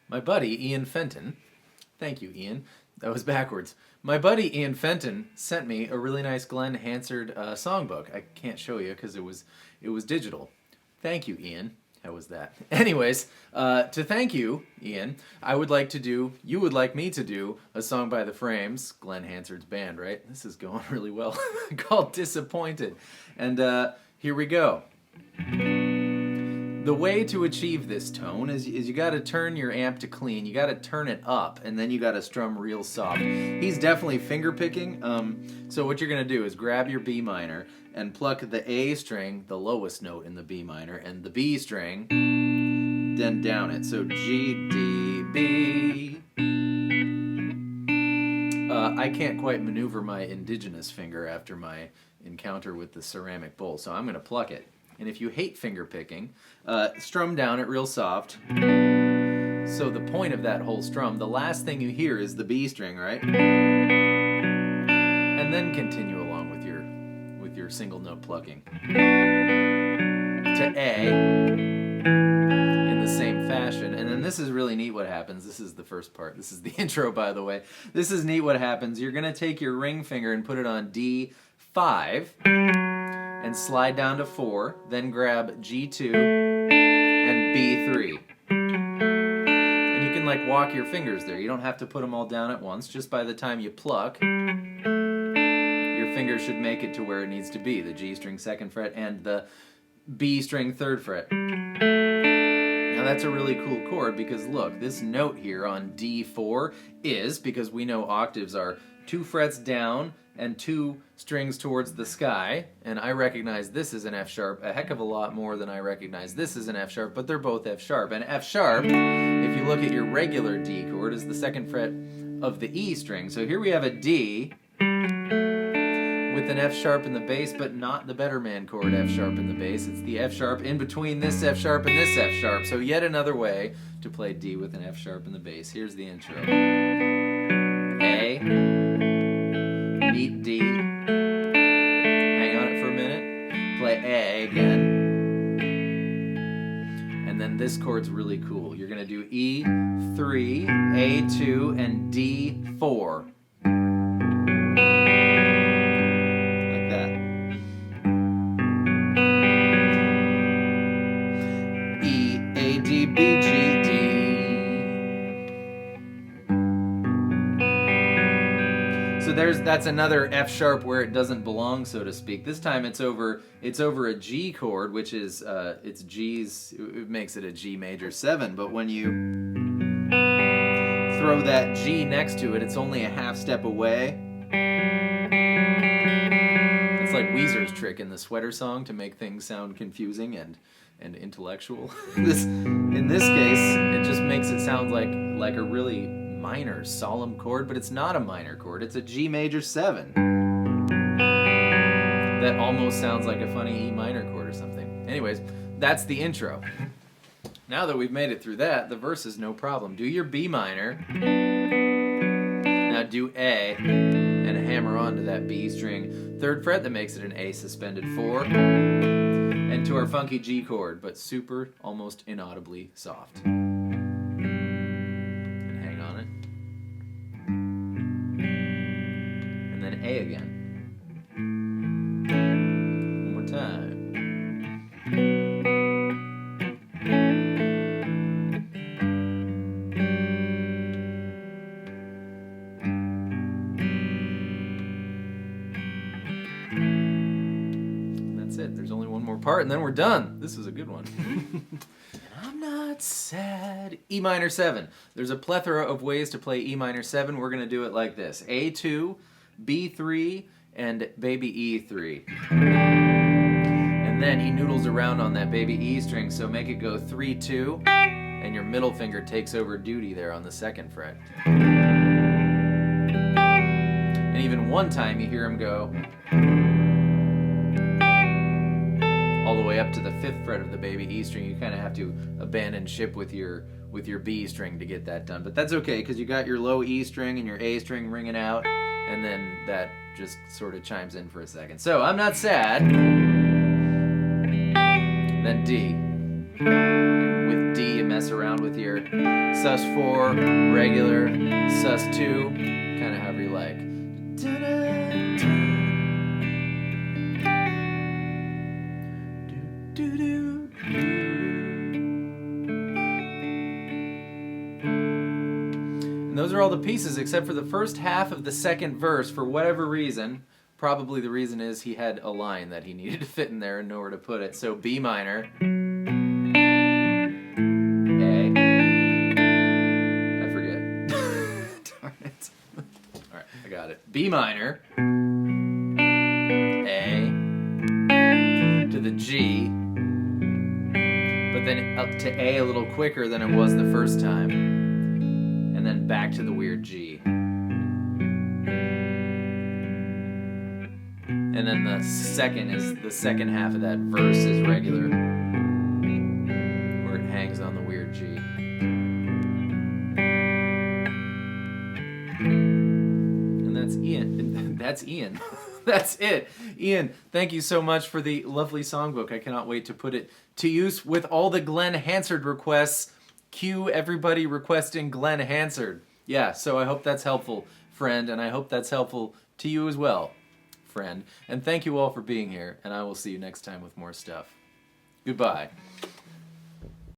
My buddy Ian Fenton, thank you, Ian. That was backwards. My buddy Ian Fenton sent me a really nice Glenn Hansard songbook. I can't show you because it was digital. Thank you, Ian. How was that? Anyways, to thank you, Ian, you would like me to do a song by The Frames, Glenn Hansard's band, right? This is going really well. Called Disappointed. And here we go. The way to achieve this tone is you got to turn your amp to clean. You got to turn it up, and then you got to strum real soft. He's definitely finger picking. So what you're going to do is grab your B minor and pluck the A string, the lowest note in the B minor, and the B string, then down it. So G, D, B. I can't quite maneuver my indigenous finger after my encounter with the ceramic bowl, so I'm going to pluck it. And if you hate finger picking, strum down it real soft. So the point of that whole strum, the last thing you hear is the B string, right? And then continue along with your single note plucking to A in the same fashion. And then this is really neat what happens. This is the first part. This is the intro, by the way. This is neat what happens. You're going to take your ring finger and put it on D5 and slide down to 4, then grab G2 and B3. And you can like walk your fingers there. You don't have to put them all down at once. Just by the time you pluck, your finger should make it to where it needs to be, the G string 2nd fret and the B string 3rd fret. Now that's a really cool chord because look, this note here on D4 is, because we know octaves are 2 frets down and 2 strings towards the sky, and I recognize this as an F sharp a heck of a lot more than I recognize this as an F sharp, but they're both F sharp. And F sharp, if you look at your regular D chord, is the 2nd fret of the E string. So here we have a D with an F sharp in the bass, but not the better man chord F sharp in the bass. It's the F sharp in between this F sharp and this F sharp. So yet another way to play D with an F sharp in the bass. Here's the intro. A, beat D, hang on it for a minute, play A again, and then this chord's really cool. You're going to do E3, A2, and D4. Like that. E, A, D, B, G, D. So that's another F sharp where it doesn't belong, so to speak. This time it's over a G chord, which is it's G's. It makes it a G major 7. But when you throw that G next to it, it's only a half step away. It's like Weezer's trick in the Sweater Song to make things sound confusing and intellectual. In this case, it just makes it sound like a really minor, solemn chord, but it's not a minor chord. It's a G major 7. That almost sounds like a funny E minor chord or something. Anyways, that's the intro. Now that we've made it through that, the verse is no problem. Do your B minor. Now do A and hammer onto that B string 3rd fret. That makes it an A suspended 4. And to our funky G chord, but super, almost inaudibly soft. A again. One more time. And that's it. There's only one more part and then we're done. This is a good one. I'm not sad. E minor 7. There's a plethora of ways to play E minor 7. We're going to do it like this. A2, B3, and baby E3. And then he noodles around on that baby E string, so make it go 3-2, and your middle finger takes over duty there on the 2nd fret. And even one time you hear him go all the way up to the 5th fret of the baby E string. You kind of have to abandon ship with your B string to get that done. But that's okay, because you got your low E string and your A string ringing out, and then that just sort of chimes in for a second. So, I'm not sad. Then D. With D, you mess mess around with your sus4, regular, sus2, kind of however you like. And those are all the pieces except for the first half of the second verse for whatever reason. Probably the reason is he had a line that he needed to fit in there and nowhere to put it. So B minor, A, I forget. Darn it. Alright, I got it. B minor, A, to the G, but then up to A a little quicker than it was the first time, and then back to the weird G. And then the second half of that verse is regular, where it hangs on the weird G. And that's Ian. That's Ian. That's it. Ian, thank you so much for the lovely songbook. I cannot wait to put it to use with all the Glenn Hansard requests. Cue everybody requesting Glenn Hansard. Yeah, so I hope that's helpful, friend, and I hope that's helpful to you as well, friend. And thank you all for being here, and I will see you next time with more stuff. Goodbye.